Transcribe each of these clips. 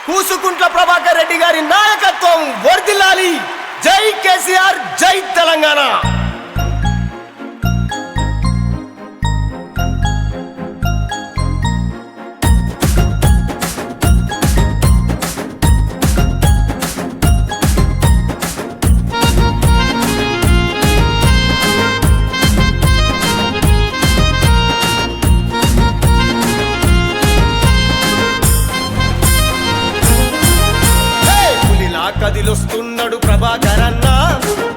కూసుకుంట్ల ప్రభాకర్ రెడ్డి గారి నాయకత్వం వర్ధిల్లాలి. జై కేసీఆర్, జై తెలంగాణ. కదిలొస్తున్నాడు ప్రభాకర్ అన్న,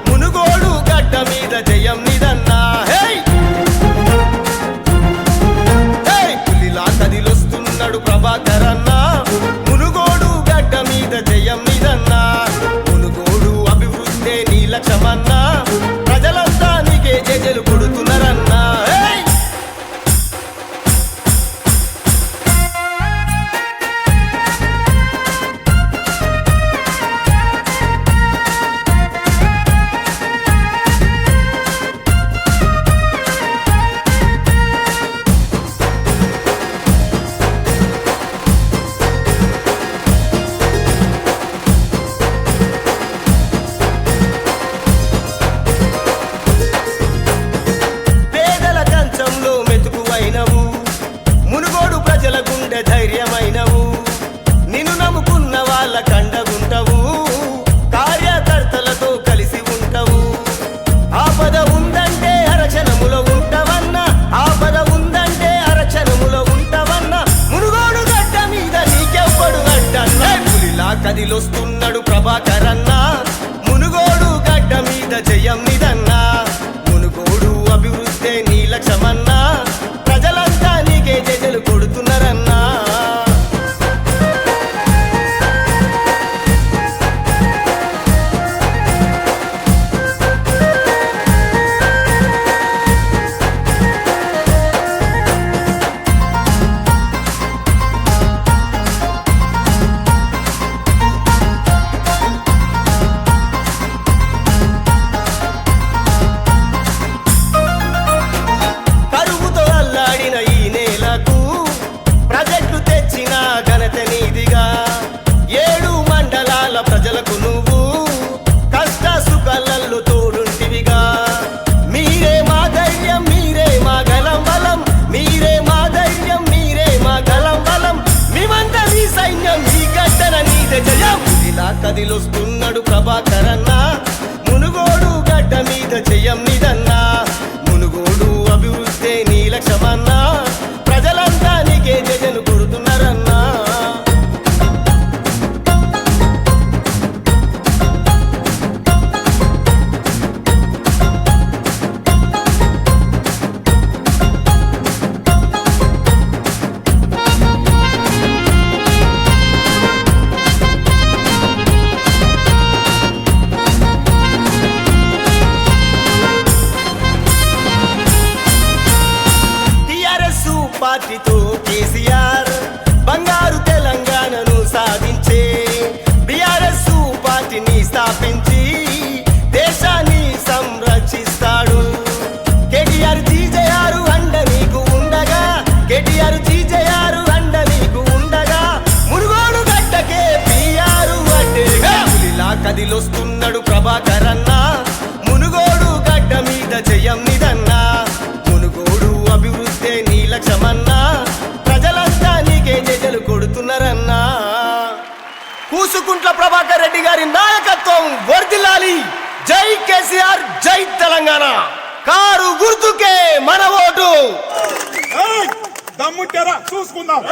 మునుగోడు గడ్డ మీద జయం నిదన్నా. పులిలా కదిలొస్తున్నాడు ప్రభాకర్ అన్న, మునుగోడు గడ్డ మీద జయం నిదన్నా. మునుగోడు అభివృద్ధి నీ లక్ష్యమన్నా, ప్రజలంతా నీకే జేజలు కొడుతున్నారన్నా. మునుగోడు ప్రజల గుండె ధైర్యమైనవు, నిన్ను నమ్ముకున్న వాళ్ళ కండగుంటవు, కార్యకర్తలతో కలిసి ఉంటావు. ఆపద ఉందంటే అరక్షణములో ఉంటావన్నా, ఆపద ఉందంటే అరక్షణములో ఉంటావన్నా. మునుగోడు గడ్డ మీద నీకెవ్వడు అడ్డన్నా. పులిలా కదిలొస్తున్నాడు ప్రభాకర్ అన్న, మునుగోడు గడ్డ మీద జయం నిదన్నా. మునుగోడు అభివృద్ధి నీ లక్ష్యమన్నా, ప్రజలంతా నీకే జేజలు కొడుతున్నారన్నా. కరువుతో అల్లాడిన ఈ నేలకు ప్రాజెక్టు తెచ్చిన ఘనత నీదిగా. 7 మండలాల ప్రజలకు నువ్వు కష్ట సుఖాలలో తోడుంటివిగా. మీరే మా ధైర్యం, మీరే మా గలం బలం, మీరే మా ధైర్యం, మీరే మా గలం బలం. మేమంతా మీ సైన్యం, ఈ గడ్డన నీదే జయం. ఇలా కదిలొస్తున్నాడు ప్రభాకర్ అన్న, మునుగోడు గడ్డ మీద జయం నిదన్నా. మునుగోడు అభివృద్ధి నీ లక్ష్యమన్నా, ప్రజలంతా నీకే జజలు కొడుతున్నారన్నా. టిఆర్ఎస్ పార్టీతో కేసీఆర్ బంగారు తెలంగాణను సాధించే, బిఆర్ఎస్ పార్టీని స్థాపించి దేశాన్ని సంరక్షిస్తాడు. కేటీఆర్ జీజేఆర్ అండ నీకు ఉండగా, కేటీఆర్ జీజేఆర్ అండ నీకు ఉండగా. మునుగోడు గడ్డకే పిఆర్ అడ్డేగా. పులిలా కదిలొస్తున్నాడు ప్రభాకర్ అన్న, మునుగోడు గడ్డ మీద జయం నిదన్నా. మునుగోడు అభివృద్ధి నీ లక్ష్యమన్నా, ప్రజలంతా నీకే జేజలు కొడుతున్నారన్నా. కూసుకుంట్ల ప్రభాకర్ రెడ్డి గారి నాయకత్వం వర్ధిల్లాలి. జై కేసీఆర్, జై తెలంగాణ. కారు గుర్తుకే మన ఓటు. దమ్ముంటారా చూసుకుందాం.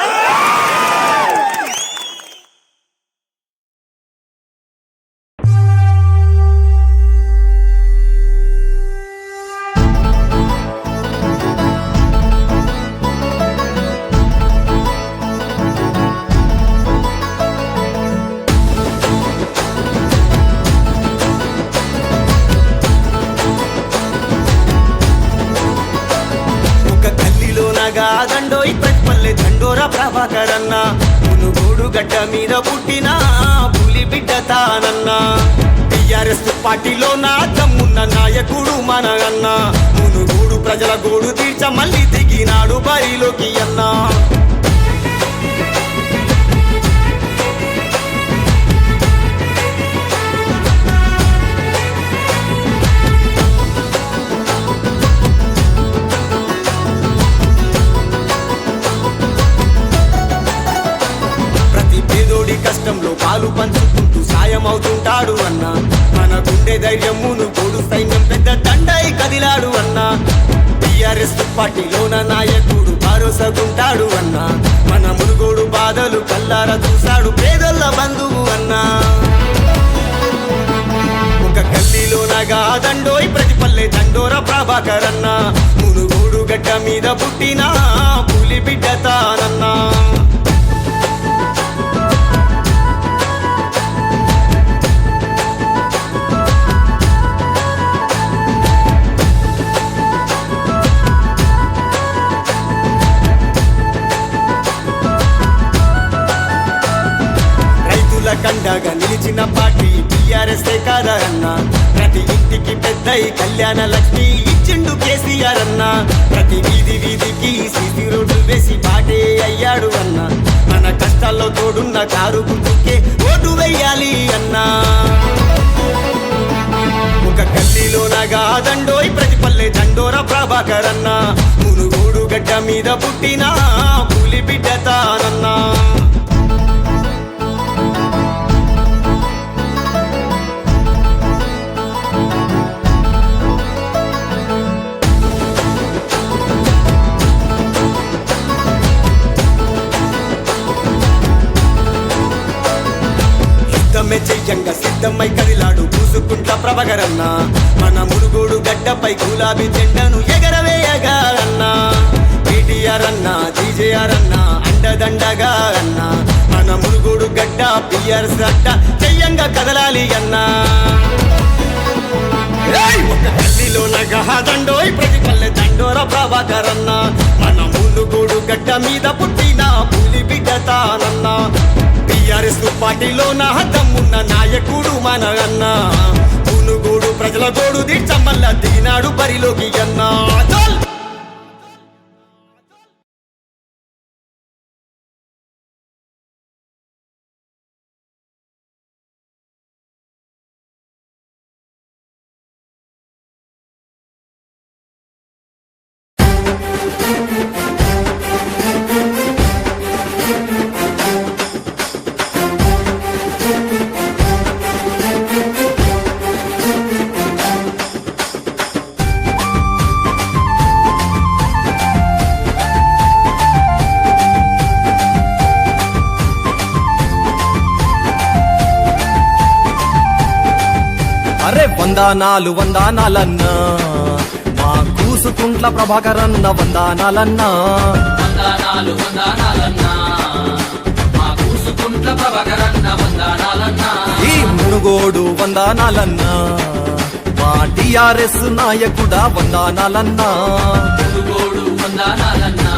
దండోయ్ ప్రతిపల్లె దండోరా ప్రభాకర్ అన్న, మునుగోడు గడ్డ మీద పుట్టిన పులి బిడ్డ తానన్నా. టిఆర్ఎస్ పార్టీలో నా దమ్మున్న నాయకుడు మన అన్న, మునుగోడు ప్రజల గోడు తీర్చ మళ్ళీ దిగినాడు బరిలోకి అన్నా. పాలు పంచుకుంటూ సాయం అవుతుంటాడు అన్న మన గుండె ధైర్యమును గోడు సైన్యం పెద్ద దండై కదిలాడు అన్న టిఆర్ఎస్ పార్టీలోన నాయకుడు భరోసాగుంటాడు అన్న మన మునుగోడు బాధలు కల్లారా చూశాడు పేదల బంధువు అన్న ఒక గల్లీలోనగా దండోయ్ ప్రతిపల్లె దండోర ప్రభాకర్ అన్న మునుగోడు గడ్డ మీద పుట్టిన పులి బిడ్డ తానన్నా కండగా నిలిచిన పార్టీ టిఆర్ఎస్ కాదా అన్న ప్రతి ఇంటికి పెద్దై కళ్యాణ లక్ష్మి ఇచ్చిండు కేసీఆర్ అన్న ప్రతి వీధి వీధికి సీసీ రోడ్లు వేసి పాటే అయ్యాడు అన్న మన కష్టాల్లో తోడున్న కారు గుర్తుకే ఓటు వెయ్యాలి అన్నా ఒక గల్లీలోనగా దండోయ్ ప్రతిపల్లె దండోర ప్రభాకర్ అన్న మునుగోడు గడ్డ మీద పుట్టిన పులి బిడ్డ తానన్నా చెయ్యంగా సిద్ధమై కదిలాడు పూసుకుంట ప్రభగరన్న మన మునుగోడు గడ్డపై గులాబీ జెండను ఎగరవేయగా అన్న కేటీఆర్ అన్న జీజేఆర్ అన్న అండదండగా అన్న మన మునుగోడు గడ్డ పిఆర్ఎస్ అడ్డ చెయ్యంగా కదలాలి అన్న ఒక గల్లీలోనగా దండోయ్ ప్రతిపల్లె దండోర ప్రభాకర్ అన్న మన మునుగోడు గడ్డ మీద పుట్టిన పులి బిడ్డ తానన్నా టిఆర్ఎస్ పార్టీలో నా దమ్మున్న నాయకుడు మన అన్న మునుగోడు ప్రజల గోడు తీర్చమల్ల దిగినాడు బరిలోకి అన్నా వందానాలు వందానాలన్నా మా కూసుకుంట్ల ప్రభాకరన్న వందానాలన్నా వందానాలు వందానాలన్నా మా కూసుకుంట్ల ప్రభాకరన్న వందానాలన్నా ఈ మునుగోడు వందానాలన్నా మా టిఆర్ఎస్ నాయకుడా వందానాలన్నా మునుగోడు వందానాలన్నా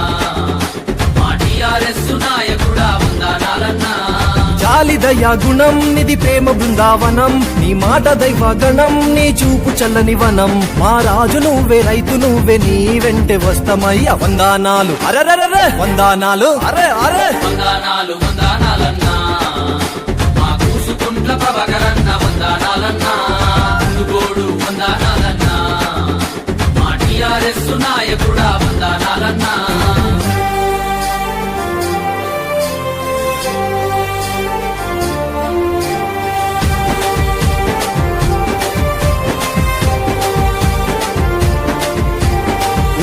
మా టిఆర్ఎస్ నాయకుడా వందానాలన్నా జాలిదయ గుణం నిధి ప్రేమ బృందావనం నీ మాట దైవ గణం నీ చూపు చల్లని వనం మా రాజు నువ్వే రైతు నువ్వే నీ వెంటే వస్తమయ్య వందానాలు అరెరెరె వందానాలు అరే అరే వందానాలు వందానాలన్నా మా కూసుకుంట్ల ప్రభాకరన్న వందానాలన్నా మునుగోడు వందానాలన్నా మా టిఆర్ఎస్ నాయకుడా వందానాలన్నా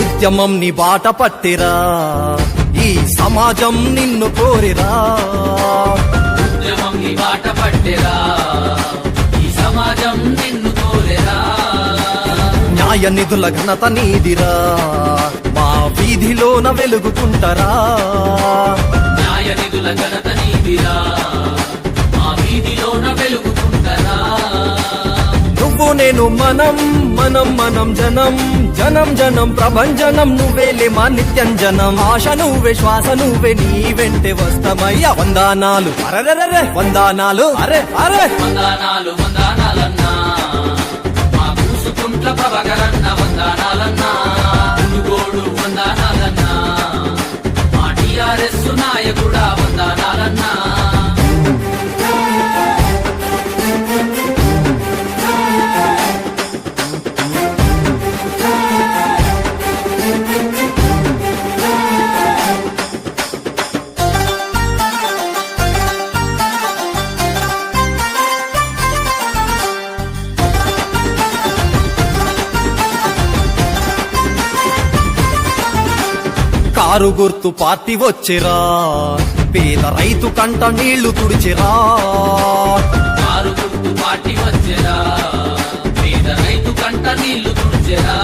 ఉద్యమం నీ బాట పట్టిరా ఈ సమాజం నిన్ను కోరిరా ఉద్యమం నీ బాట పట్టిరా ఈ సమాజం నిన్ను కోరెరా న్యాయ నిధుల ఘనత నీదిరా మా వీధిలోన వెలుగుతుంటరా న్యాయ నిధుల ఘనత నీదిరా మా వీధిలోన వెలుగుతుంటరా నువ్వు నేను మనం మనం మనం జనం జనం జనం ప్రభంజనం నువ్వేలే మా నిత్యంజనం ఆశ నువ్వే శ్వాస నువ్వే నీ వెంటే వస్తమయ్య వందానాలు అరెరెరె వందానాలు అరే అరే వందానాలు వందానాలన్నా మా కూసుకుంట్ల ప్రభాకరన్న వందానాలన్నా మునుగోడు వందానాలన్నా మా టిఆర్ఎస్ నాయకుడా వందానాలన్నా కారు గుర్తు పార్టీ వచ్చేరా పేద రైతు కంట నీళ్లు తుడిచెరా కారు గుర్తు పార్టీ వచ్చేరా పేద రైతు కంట నీళ్లు తుడిచెరా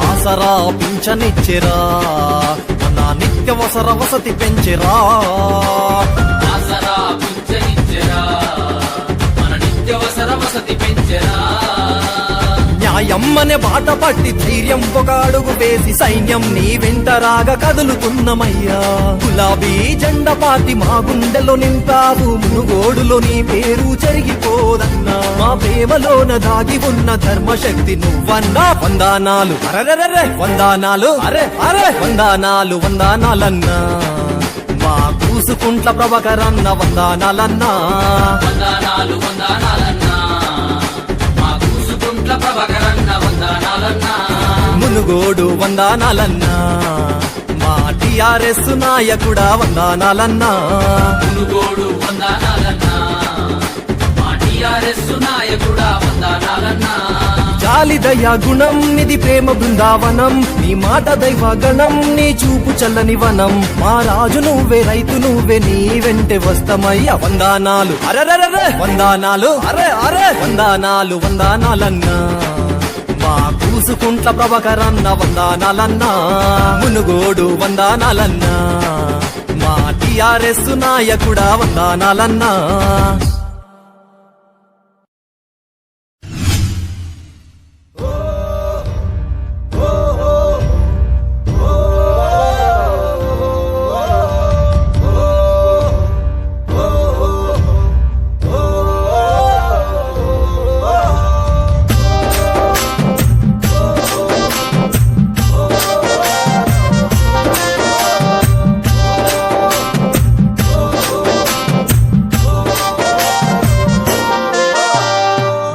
ఆసరా పింఛనిచ్చెరా మన నిత్యవసర వసతి పెంచెరా ఆసరా పింఛనిచ్చెరా మన నిత్యవసర వసతి పెంచెరా న్యాయమ్మనే బాట పట్టి ధైర్యం ఒక అడుగు వేసి సైన్యం నీ వెంట రాగా కదులుతున్నమయ్యా గులాబీ జెండా పార్టీ మా గుండెలో నింపావు మునుగోడులో నీ పేరు చెరిగిపోదన్నా మా ప్రేమలోన దాగి ఉన్న ధర్మశక్తి నువ్వన్నా వందానాలు అరెరెరె వందానాలు అరే అరే వందానాలు వందానాలన్నా మా కూసుకుంట్ల ప్రభకరన్న వందానాలన్నా వందనాలు వందనాలన్నా మా కూసుకుంట్ల ప్రభకరన్న వందనాలన్నా మునుగోడు వందానాలన్నా మా టిఆర్ఎస్ నాయకుడా వందానాలన్నా మునుగోడు వందనాలన్నా మా టిఆర్ఎస్ నాయకుడా వందనాలన్నా జాలిదయ గుణం నిధి ప్రేమ బృందావనం నీ మాట దైవ గణం నీ చూపు చల్లని వనం మా రాజు నువ్వే రైతు నువ్వే నీ వెంటే వస్తమయ్య వందానాలు అరెరెరె వందానాలు అరే అరే వందానాలు వందానాలన్నా మా కూసుకుంట్ల ప్రభకరన్న వందానాలన్నా మునుగోడు వందానాలన్నా మా టిఆర్ఎస్ నాయకుడా వందానాలన్నా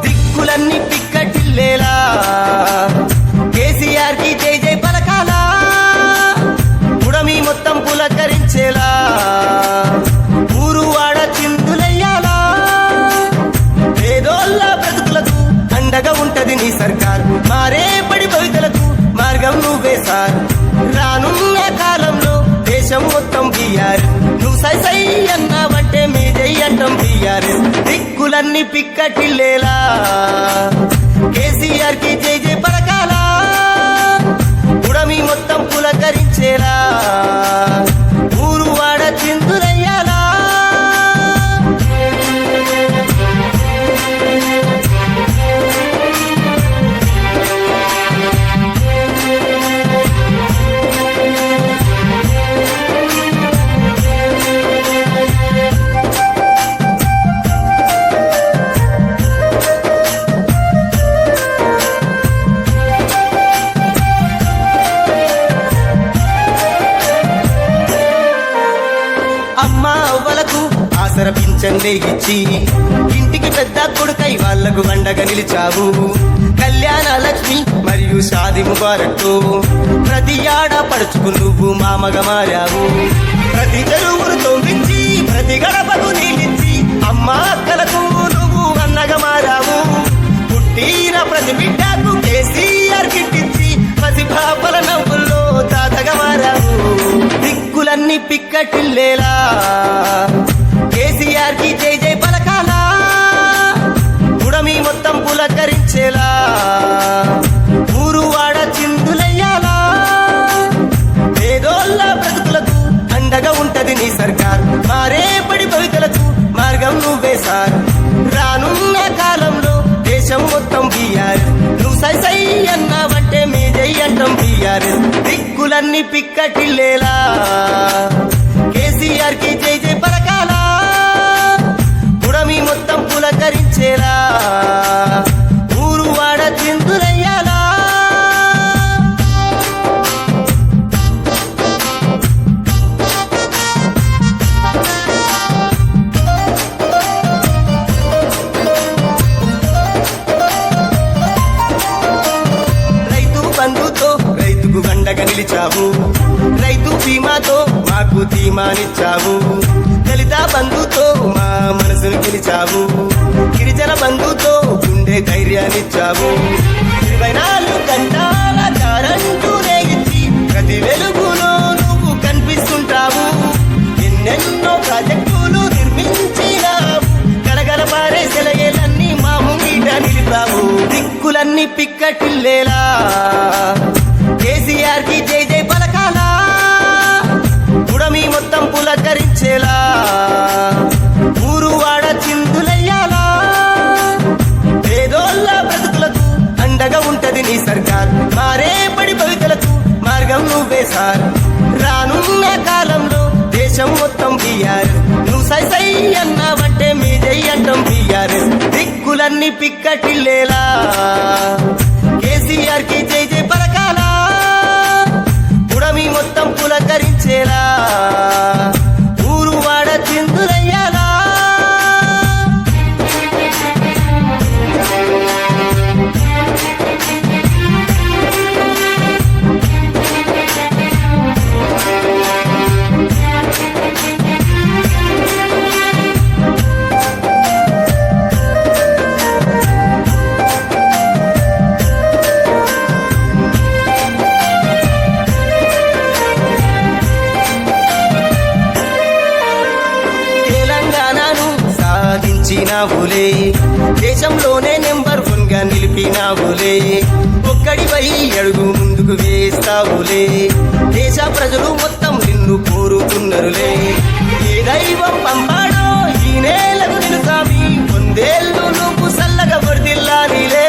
దిక్కులన్నీ పిక్కటిల్లేలా కేసీఆర్ కి జై జై పలకాలా పుడమి మొత్తం పులకరించేలా ఊరు వాడ చిందులయ్యాలా పేదోళ్ళ బ్రతుకులకు అండగా ఉంటది నీ సర్కార్ మారే పడి భవితలకు మార్గం నువ్వే సార్ రానున్న కాలంలో దేశం మొత్తం బీఆర్ నువ్వు సై సై అన్నావంటే మీ జై అంటాం బీఆర్ఎస్ దిక్కులన్నీ పిక్కటిల్లేలా కేసీఆర్ కి జై జై పలకాలా పుడమి మొత్తం పులకరించేలా ఊరు వాడ చిందులయ్యాలా అమ్మా అవ్వలకు ఆసర పింఛన్లే ఇచ్చి ఇంటికి పెద్ద కొడుకై వాళ్లకు అండగా నిలిచావు కళ్యాణ లక్ష్మి మరియు షాది ముబారక్ ప్రతి ఆడపడుచుకు నువ్వు మామగా మారావు ప్రతి చెరువును తొంగించి ప్రతి గడపకు నీళ్ళిచ్చి అమ్మా అక్కలకు నువ్వు అన్నగా మారావు పుట్టిన ప్రతి బిడ్డకు కేసీఆర్ కిట్టించి పసి పాపల నవ్వుల్లో తాతగా మారావు దిక్కులన్నీ పిక్కటిల్లేలా కేసీఆర్ కి జై జై పలకాలా పుడమి మొత్తం పులకరించేలా ఊరు వాడ చిందులయ్యాలా పేదోళ్ళ బ్రతుకులకు అండగా ఉంటది నీ సర్కార్ మారే పడి భవితలకు మార్గం నువ్వే సార్ రానున్న కాలంలో దేశం మొత్తం బీఆర్ నువ్వు సై సై అన్నావంటే మీ జై అంటాం బీఆర్ఎస్ దిక్కులన్నీ పిక్కటిల్లేలా కేసీఆర్ కి జై జై పలకాలా పుడమి మొత్తం పులకరించేలా ఊరు వాడ చిందులయ్యాలా రైతు బంధుతో రైతుకు అండగా నిలిచావు రైతు బీమాతో మాకు ధీమానిచ్చావు దళిత బంధుతో మా మనసును గెలిచావు గిరిజన బంధుతో గుండె ధైర్యాన్నిచ్చావు 24 గంటల కరెంటు రేగించి ప్రతి వెలుగులో పిక్కటిల్లేలా కేసీఆర్ కి జై జై పలకాలా గుడమి మొత్తం పులకరించేలా ఊరు వాడ చిందులయ్యాలా పేదోళ్ళ బ్రతుకులకు అండగా ఉంటది నీ సర్కార్ మారే పడి భవితలకు మార్గం నువ్వే సార్ రానున్న కాలంలో దేశం మొత్తం బీఆర్ఎస్ నువ్వు సై సై అన్నావంటే మీ జై అంటాం బీఆర్ఎస్ దిక్కులన్నీ పిక్కటిల్లేలా కేసీఆర్ కి జై జై పలకాలా గుడమి మొత్తం పులకరించేలా ఊరు వాడ చిందులయ్యాలా సాధించినావులే దేశంలోనే నెంబర్ 1 గా నిలిపినావులే ఒక్కడిపై అడుగు ముందుకు వేస్తావులే దేశ ప్రజలు మొత్తం నిన్ను కోరుతున్నరులే ఏ దైవం పంపాడో ఈ నేలకు నిలుసామి వందేళ్ళు నువ్వు సల్లగా వర్దిల్లానిలే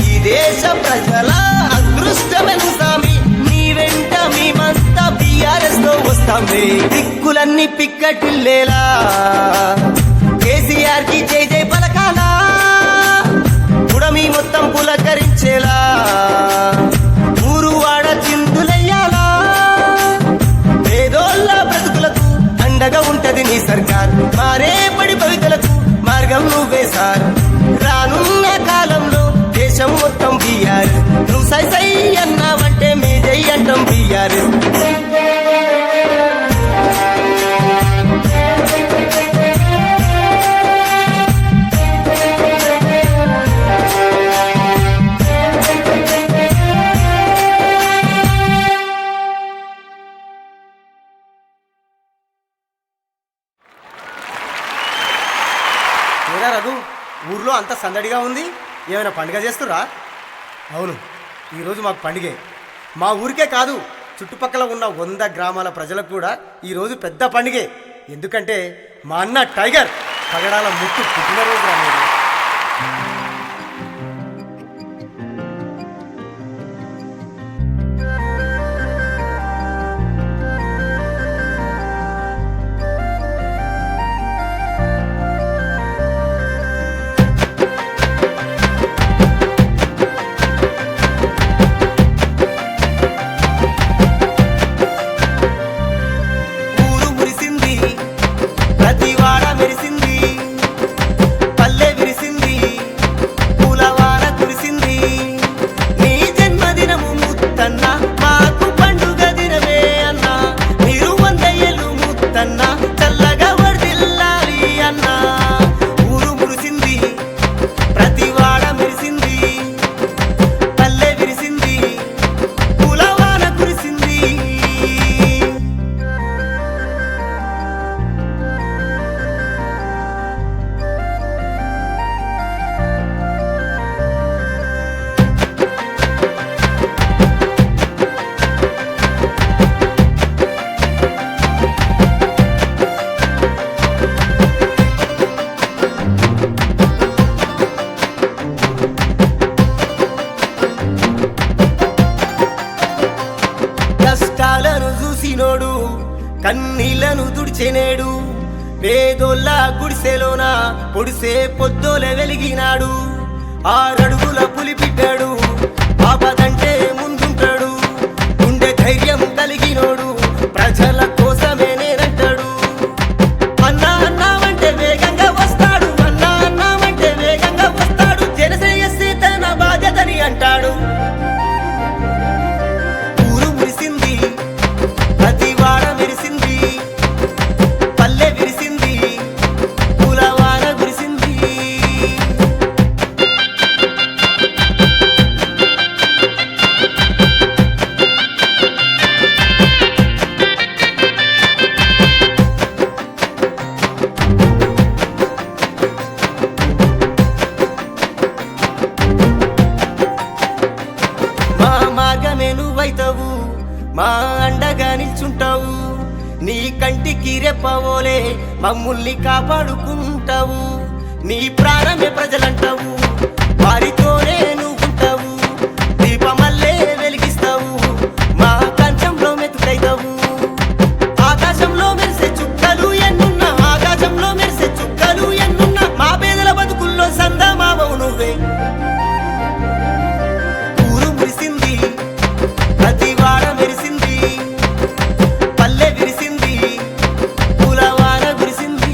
ఈ దేశ ప్రజల అదృష్టమెను సామి నీ వెంట మేమంతా బీఆర్ఎస్ తో వస్తాంలే దిక్కులన్నీ పిక్కటిల్లేలా కేసీఆర్ కి జై జై పలకాలా గుడమి మొత్తం పులకరించేలా ఊరు వాడ చిందులయ్యాలా పేదోళ్ళ బ్రతుకులకు అండగా ఉంటది నీ సర్కార్ మారే పడి భవితలకు మార్గం నువ్వే సార్ రానున్న కాలంలో దేశం మొత్తం బీఆర్ఎస్ నువ్వు సై సై అన్నావంటే మీ జై అంటాం బీఆర్ఎస్ రఘు ఊర్లో అంత సందడిగా ఉంది ఏమైనా పండుగ చేస్తురా అవును ఈరోజు మాకు పండుగే మా ఊరికే కాదు చుట్టుపక్కల ఉన్న 100 గ్రామాల ప్రజలకు కూడా ఈరోజు పెద్ద పండుగే ఎందుకంటే మా అన్న టైగర్ పగడాల ముట్టు పుట్టినరోజు రాలేదు కన్నీళ్లను తుడిచెనేడు పేదోళ్ళ గుడిసెలోన పొడిసే పొద్దోల వెలిగినాడు 6 అడుగుల పులి పిట్టాడు ఆపదంటే ముందుంటాడు గుండె ధైర్యం కలిగినోడు ప్రజల కోసమే నేనంటాడు అన్నా అన్నామంటే వేగంగా వస్తాడు అన్నా అన్నామంటే వేగంగా వస్తాడు జనసేయసి తన బాధ్యతని అంటాడు ఊరు మురిసింది ప్రతి వాడ మెరిసింది పల్లె విరిసింది పూలవాన కురిసింది కంటికి రెప్పవోలే మమ్ముల్ని కాపాడుకుంటావు. నీ ప్రాణమే ప్రజలంటావు, వారితోనే నువ్వుంటావు. దీపమల్లే వెలిగిస్తావు, మా కంచంలో మెతుకైతావు. ఆకాశంలో మెరిసే చుక్కలు ఎన్నున్నా, ఆకాశంలో మెరిసే చుక్కలు ఎన్నున్నా, మా పేదల బతుకుల్లో సందమామవు నువ్వే. ఊరు మురిసింది, ప్రతి వాడ మెరిసింది, పల్లె విరిసింది, పూలవాన కురిసింది.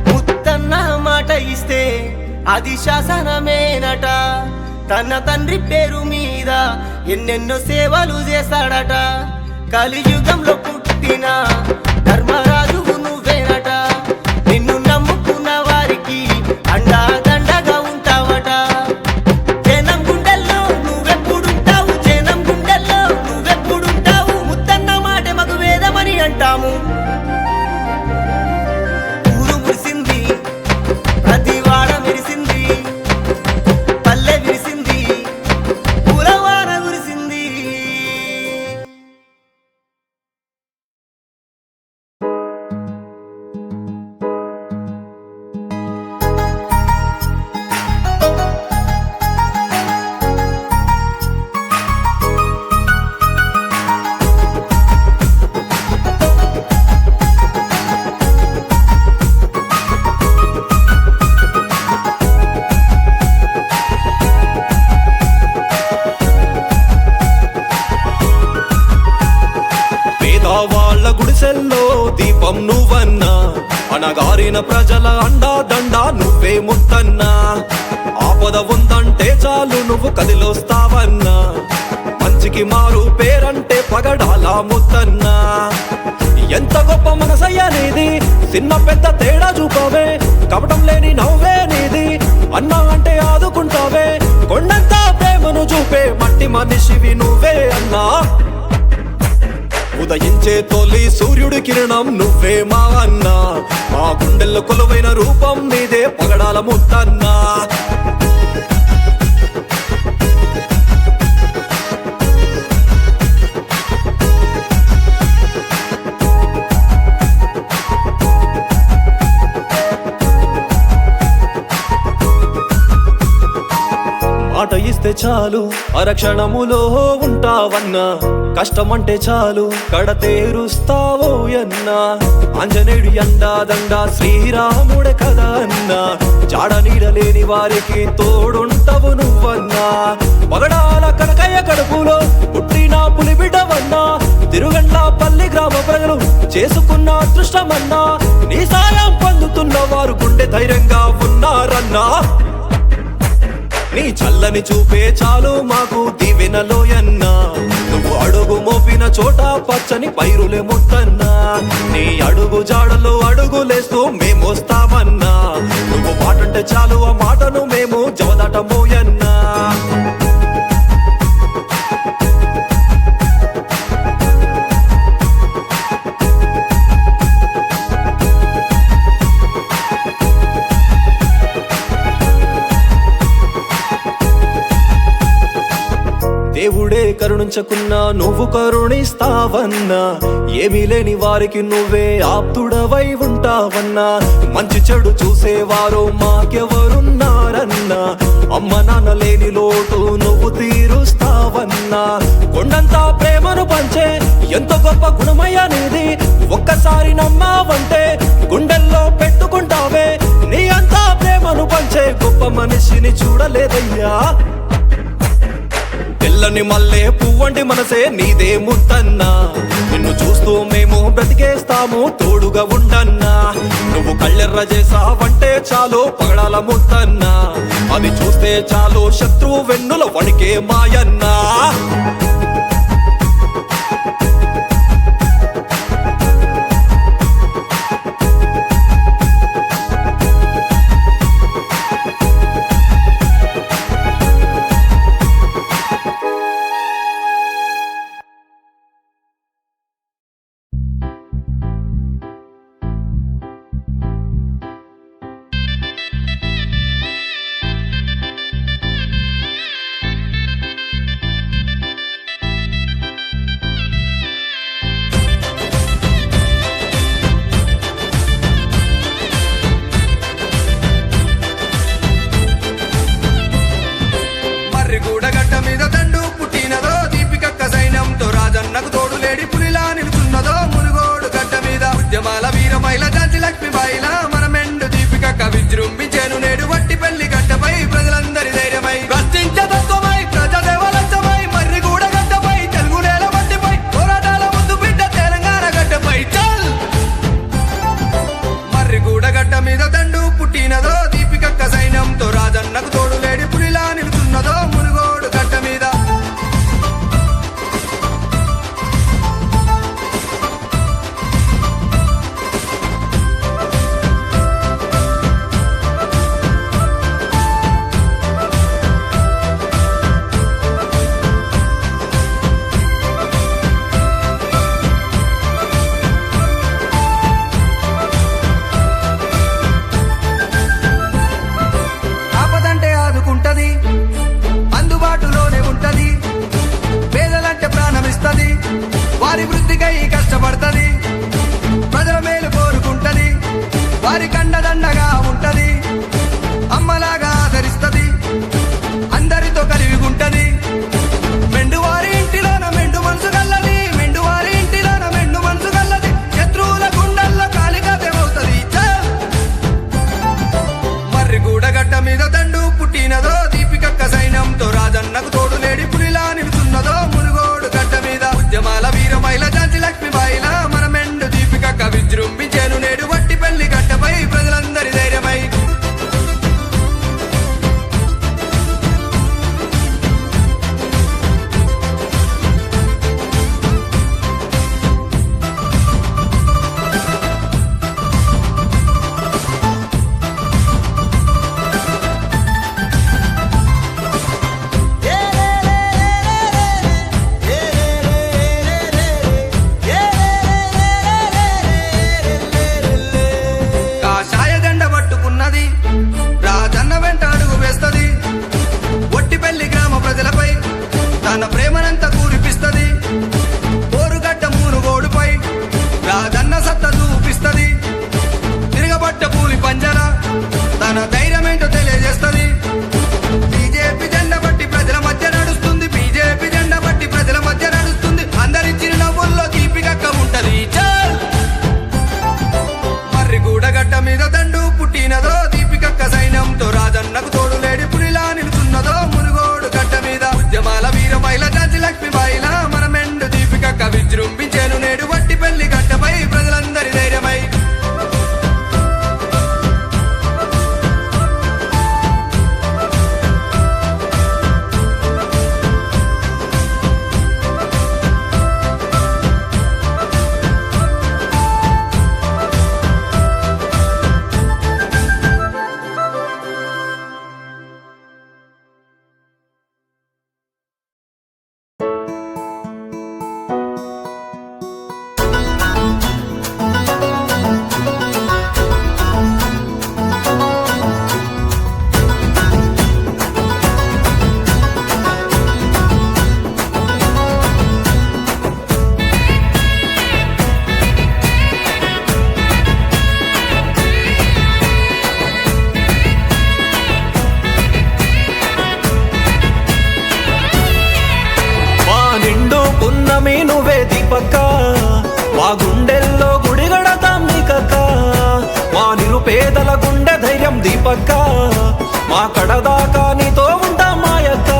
ముత్తన్న మాట ఇస్తే అది శాసనమేనట. తన తండ్రి పేరు మీద ఎన్నెన్నో సేవలు చేశాడట. కలియుగంలో పుట్టిన ధర్మరాజువు నువ్వేనట. నిన్ను నమ్ముకున్న వారికి అండా దండగా ఉంటావట. జనం గుండెల్లో నువ్వెప్పుడుంటావు, జనం గుండెల్లో నువ్వెప్పుడుంటావు. ముత్తన్న మాట మగు వేదమని అంటాము. ఊరు మురిసింది, ప్రతి వాడ మెరిసింది, పల్లె విరిసింది, పూలవాన కురిసింది. పేదవాళ్ళ గుడిసెల్లో దీపం నువ్వన్నా, అనగారిన ప్రజల అండా దండ నువ్వే ముత్తన్నా. ఆపద ఉందంటే చాలు నువ్వు కదిలొస్తావన్నా, మంచికి మారు పేరంటే పగడాల ముత్తన్నా. ఎంత గొప్ప మనసయ్యా నీది, చిన్న పెద్ద తేడా చూపవే, కపటం లేని నవ్వే నీది. అన్నా అంటే ఆదుకుంటావే, కొండంత ప్రేమను చూపే మట్టి మనిషివి నువ్వే అన్నా. ఉదయించే తొలి సూర్యుడి కిరణం నువ్వే మా అన్నా, మా గుండెల్లో కొలువైన రూపం నీదే పగడాల ముత్తన్నా. మాట ఇస్తే చాలు అరక్షణములో ఉంటావన్నా, కష్టమంటే చాలు కడతేరుస్తావో అన్నా. ఆంజనేయుడి అండా దండ శ్రీరాముడే కదా అన్నా, జాడ నీడలేని వారికి తోడుంటవు నువ్వన్నా. పగడాల కనకయ్య కడుపులో పుట్టిన పులి బిడ్డవన్నా, తిరుగండ్ల పల్లి గ్రామ ప్రజలు చేసుకున్న అదృష్టమన్నా. నీ సాయం పొందుతున్న వారు గుండె ధైర్యంగా ఉన్నారన్నా. నీ చల్లని చూపే చాలు మాకు దీవెనలోయన్నా, నువ్వు అడుగు మోపిన చోట పచ్చని పైరులే ముత్తన్నా. నీ అడుగు జాడలో అడుగులేస్తూ మేము వస్తామన్నా, నువ్వు మాటంటే చాలు ఆ మాటను మేము జవదాటమోయన్నా. దేవుడే కరుణించకున్నా నువ్వు కరుణిస్తావన్నా, ఏమీ లేని వారికి నువ్వే ఆప్తుడవై ఉంటావన్నా. మంచి చెడు చూసేవారు మాకెవరున్నారన్నా, అమ్మ నాన్న లేని లోటు నువ్వు తీరుస్తావన్నా. కొండంతా ప్రేమను పంచే ఎంతో గొప్ప గుణమయ్యా నీది, ఒక్కసారి నమ్మావంటే గుండెల్లో పెట్టుకుంటావే. నీ అంతా ప్రేమను పంచే గొప్ప మనిషిని చూడలేదయ్యా. తెల్లని మల్లె పువ్వంటి మనసే నీదే ముత్తన్నా, నిన్ను చూస్తూ మేము బ్రతికేస్తాము తోడుగా ఉండన్నా. నువ్వు కళ్ళెర్ర చేసావంటే చాలు పగడాల ముత్తన్నా, అది చూస్తే చాలు శత్రువు వెన్నుల వణికే మాయన్నా. వారి కండదండగా ఉంటది, అమ్మలాగా ఆదరిస్తది, అందరితో కలివిగుంటది. మెండువారి ఇంటిలోన మెండు మనసు గల్లది, మెండువారి ఇంటిలోన మెండు మనసు గల్లది, శత్రువుల గుండెల్లో కాలికదేమవుతది. మర్రిగూడ గడ్డ మీద దండు పుట్టినదో, దీపికక్క సైన్యంతో రాజన్నకు తోడు లేడి పులిలా నిలుచున్నదో. మునుగోడు గడ్డ మీద ఉద్యమాల వీరమైల ఝాన్సీ లక్ష్మీబాయిలా మన మెండు దీపికక్క విజృంభించేను నేడు వట్టి పెళ్లి గడ్డపై ప్రజలందరి ధైర్యమై. కాషాయ జెండ పట్టుకున్నది, రాజన్న వెంట అడుగు వేస్తది, ఒట్టిపల్లి గ్రామ ప్రజలపై తన ప్రేమనంతా కురిపిస్తది. పోరుగడ్డ మునుగోడుపై రాజన్న సత్తా చూపిస్తది, తిరగబట్ట పూలి పంజర తన ధైర్యమేంటో తెలియజేస్తది. బీజేపీ జెండ బట్టి ప్రజల మధ్య నడుస్తుంది, బీజేపీ జెండ బట్టి ప్రజల మధ్య నడుస్తుంది, అందరి చిరునవ్వుల్లో దీపికక్క ఉంటది. చల్ మర్రిగూడ గడ్డ మీద దండు పుట్టినదో, దీపికక్క సైన్యంతో రాజన్నకు తోడు లేడి పులిలా నిలుచున్నదో. మునుగోడు గడ్డ మీద ఉద్యమాల వీరమైల ఝాన్సీ లక్ష్మీబాయిలా మన మెండు దీపికక్క విజృంభించేను నేడు వట్టి పెళ్లి గడ్డపై ప్రజలందరి ధైర్యమై. నువ్వే దీపక్క, మా గుండెల్లో గుడి గడతాం నీకక్క. మా నిరుపేదల గుండె ధైర్యం దీపక్క, మా కడదాకా నీతో ఉంటాం మాయక్క.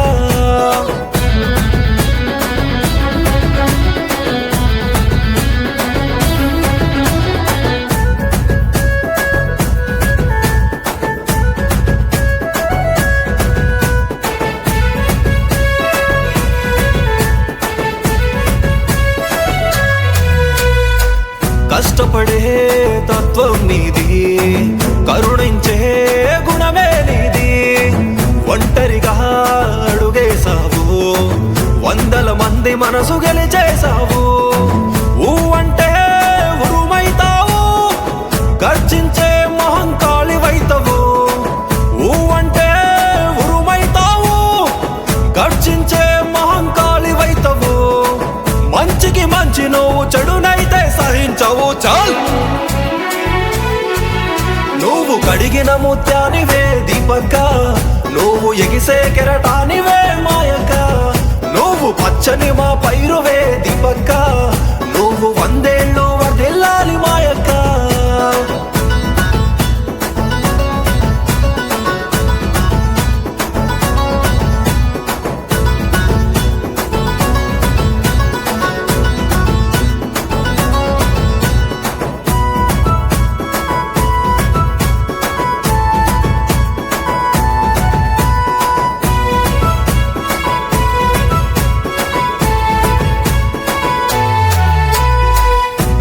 కష్టపడే తత్వం నీది, కరుణించే గుణమే నీది. ఒంటరిగా అడుగేశావు, వందల మంది మనసు గెలిచేశావు. ఊ అంటే ఉరుమైతావు, గర్జించే మహంకాళివైతవు. ఊ అంటే ఉరుమైతావు, గర్జించే మహంకాళివైతవు. మంచికి మంచి నువ్వు, చెడునైతే సహించవు. చాల్ నువ్వు కడిగిన ముత్యానివే దీపక్క, నువ్వు ఎగిసే కెరటానివే మాయక్క. నువ్వు పచ్చని మా పైరువే దీపక్క, నువ్వు 100 ఏళ్ళు వర్ధిల్లాలి మాయక్క.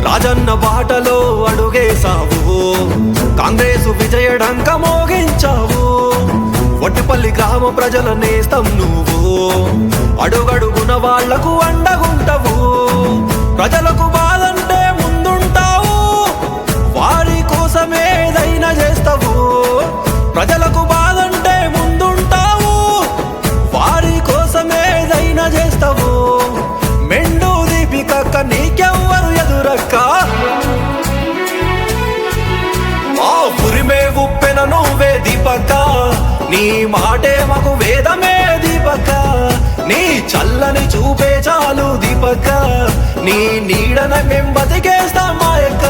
రాజన్న బాటలో అడుగేశావు, కాంగ్రెసు విజయడంక మోగించావు. వట్టిపల్లి గ్రామ ప్రజల నేస్తం నువ్వు, అడుగడుగున వాళ్లకు అండగుంటవు. ప్రజలకు బాధంటే ముందుంటావు, వారి కోసమేదైనా చేస్తావు. ప్రజలకు బాధంటే ముందుంటావు, వారి కోసమేదైనా చేస్తావు. మెండు దీపికక్క నీకెవ్వరు ఎదురక్క. నీ మాటే మాకు వేదమే దీపక నీ చల్లని చూపే చాలు దీపక నీ నీడన మేం బతికేస్తాం మాయక్క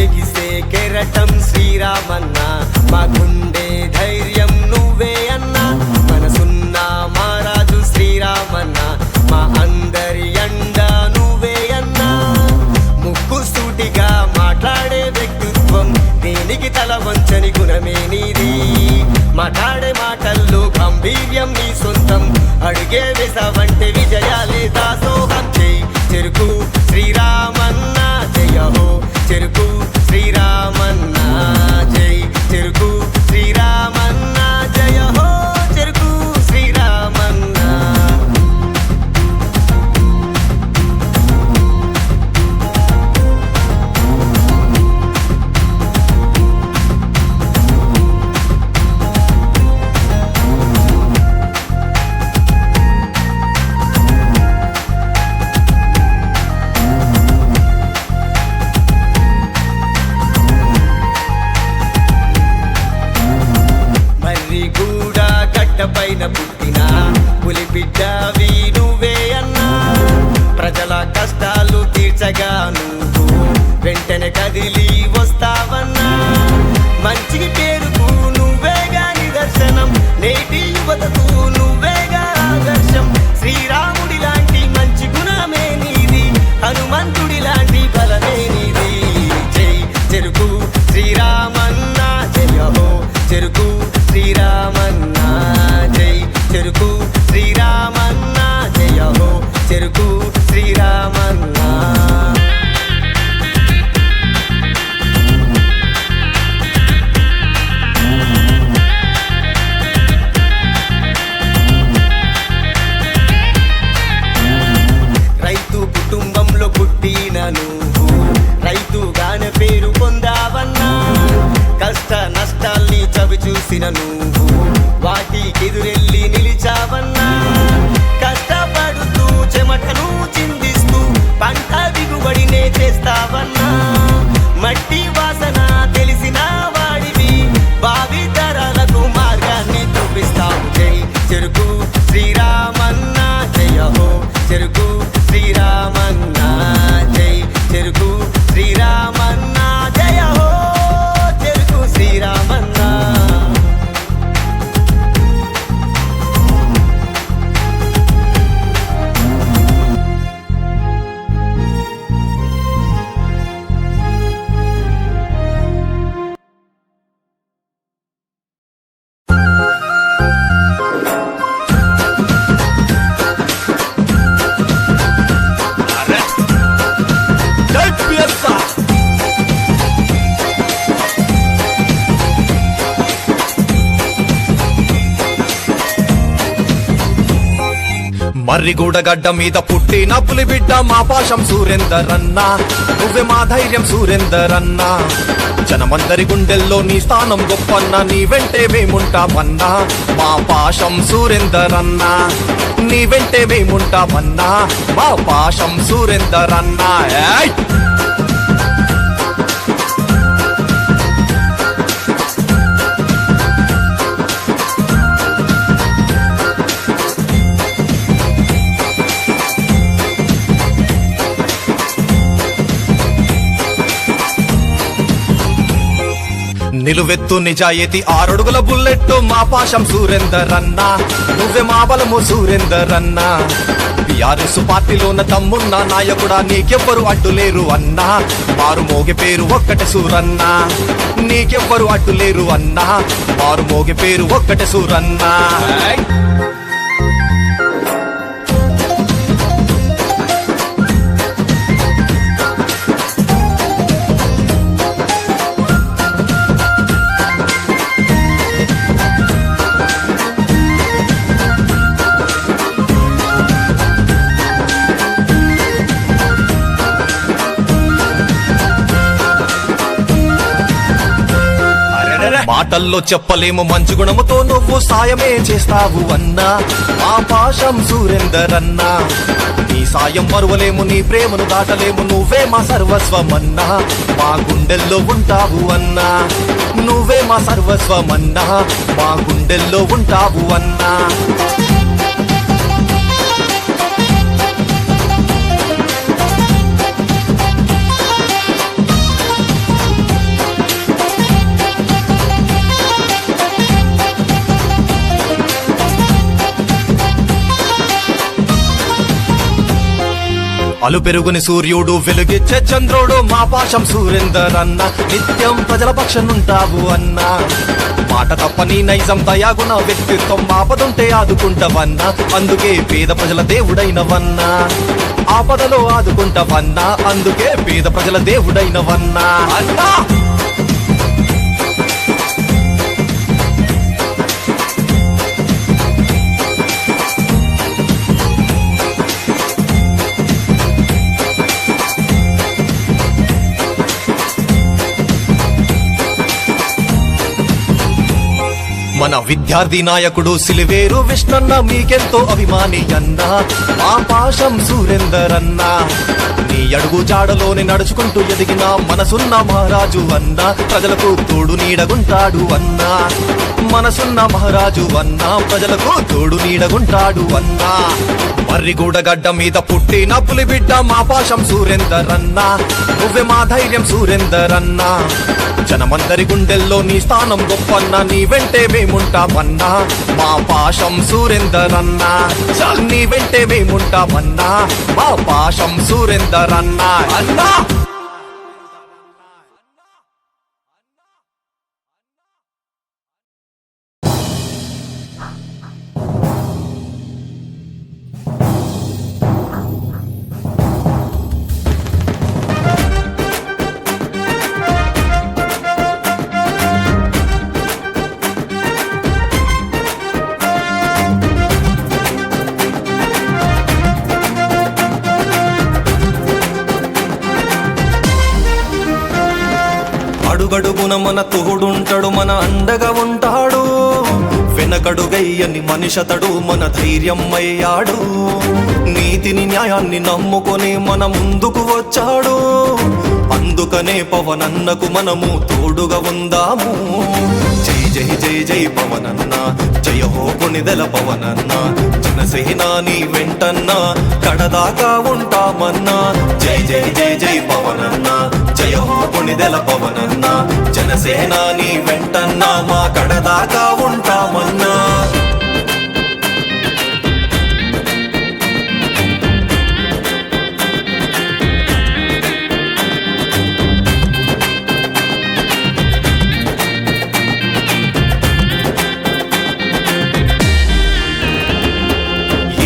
ఎగిసే కెరటం శ్రీరామన్న మా గుండె ధైర్యం నువ్వే అన్నా మనసున్న మహారాజు శ్రీరామన్న మా అందరి అండ నువ్వే అన్నా ముక్కు సూటిగా మాట్లాడే వ్యక్తిత్వం దేనికి తల వంచని గుణమే నీది మాట్లాడే మాటల్లో గంభీర్యం నీ సొంతం అడిగే వేసావంటే విజయాలే దాసోహం చేయి చెరుకు శ్రీరామన్న జయ హో చెరుకు శ్రీరామన్న జై చెరుకు శ్రీరామన్న జయ హో చెరుకు శ్రీరామన్న మర్రిగూడ గడ్డపైన పుట్టిన పులిబిడ్డవి నువ్వే అన్నా ప్రజల కష్టాలు తీర్చగా నువ్వు వెంటనే కదిలి వస్తావన్నా మంచికి పేరుకు నువ్వేగా నిదర్శనం నేటి యువతకు నువ్వేగా ఆదర్శం శ్రీరాముడి లాంటి మంచి గుణమే నీది హనుమంతుడి లాంటి బలమే నీది జై చెరుకు శ్రీరామన్న జయ హో చెరుకు శ్రీరామన్న జై చెరుకు శ్రీరామన్న జయ హో చెరుకు శ్రీరామన్న రైతు కుటుంబంలో పుట్టిన నువ్వు రైతుగానే పేరు పొందావన్నా కష్ట నష్టాల్ని చవి చూసిన నువ్వు వాటికెదురెళ్ళి నిలిచావన్నా కష్టపడుతూ చెమటను చిందిస్తూ పంట దిగుబడినే చేస్తావన్నా మట్టి వాసన తెలిసిన వాడివి భావి తరాలకు మార్గాన్ని చూపిస్తావు జై చెరుకు శ్రీరామన్న జయ హో చెరుకు శ్రీరామన్న జై చెరుకు శ్రీరామన్న జయ హో చెరుకు శ్రీరామన్న మర్రిగూడ గడ్డ మీద పుట్టిన పులిబిడ్డ మా పాశం సూరేందర్ అన్నా నువ్వే మా ధైర్యం సూరేందర్ అన్నా జనమందరి గుండెల్లో నీ స్థానం గొప్పన్నా నీ వెంటే మేముంటామన్నా మా పాశం సూరేందర్ అన్నా నీ వెంటే మేముంటామన్నా మా పాశం సూరేందర్ అన్నా ఏయ్! నిలువెత్తు నిజాయితీ 6 అడుగుల బుల్లెట్ మా పాశం సూరేందర్ అన్నా నువ్వే మా బలము సూరేందర్ అన్నా టిఆర్ఎస్ పార్టీలోన తమ్మున్న నాయకుడా నీకెవ్వరు అడ్డులేరు అన్నా మారు మోగి పేరు ఒక్కటే సూరన్నా నీకెవ్వరు అడ్డులేరు అన్నా మారు మోగి పేరు ఒక్కటే సూరన్నా మాటల్లో చెప్పలేము మంచు గుణముతో నువ్వు సాయమే చేస్తావు అన్నా ఆపాశం సురేందర్ అన్నా నీ సాయం మరువలేము నీ ప్రేమను దాటలేము నువ్వే మా సర్వస్వమన్నా మా గుండెల్లో ఉంటావు అన్నా నువ్వే మా సర్వస్వమన్నా మా గుండెల్లో ఉంటావు అన్నా అలు పెరుగుని సూర్యుడు వెలుగిచ్చే చంద్రుడు మా పాశం సురేందర్ అన్న నిత్యం ప్రజల పక్షనుంటావు అన్నా మాట తప్పని నైజం దయాగుణ వ్యక్తిత్వం ఆపదుంటే ఆదుకుంటావన్నా అందుకే పేద ప్రజల దేవుడైనవన్నా ఆపదలో ఆదుకుంటావన్నా అందుకే పేద ప్రజల దేవుడైనవన్నా అన్నా మన విద్యార్థి నాయకుడు సిలివేరు విష్ణన్న మీకెంతో అభిమాని అన్నా ఆపాశం సురేందర్ అన్నా నీ అడుగు జాడలోనే నడుచుకుంటూ ఎదిగిన మనసున్న మహారాజు అన్నా ప్రజలకు తోడు నీడగుంటాడు అన్నా మనసున్న మహారాజు అన్నా ప్రజలకు తోడు నీడగుంటాడు అన్నా మర్రిగూడ గడ్డ మీద పుట్టిన పులిబిడ్డ మా పాశం సురేందర్ అన్నా నువ్వే మా ధైర్యం సురేందర్ అన్నా జనమందరి గుండెల్లో నీ స్థానం గొప్పన్నా నీ వెంటే మేముంటామన్నా మా పాశం సురేందర్ అన్నా నీ వెంటే మేముంటామన్నా మా పాశం సురేందర్ అన్నా అన్నా అడుగడుగున మన తోడుంటాడు మన అండగా ఉంటాడు వెనకడుగయ్యని మనిషతడు మన ధైర్యం అయ్యాడు నీతిని న్యాయాన్ని నమ్ముకొని మన ముందుకు వచ్చాడు అందుకనే పవనన్నకు మనము తోడుగా ఉందాము జై జై జై జై పవనన్న జయ హో కొనిదెల పవనన్న జనసేనా నీ వెంటన్నా కడదాకా ఉంటామన్నా జై జై జై జై పవనన్న జయ హో కొనిదెల పవనన్న జనసేనా నీ వెంటన్నా మా కడదాకా ఉంటామన్నా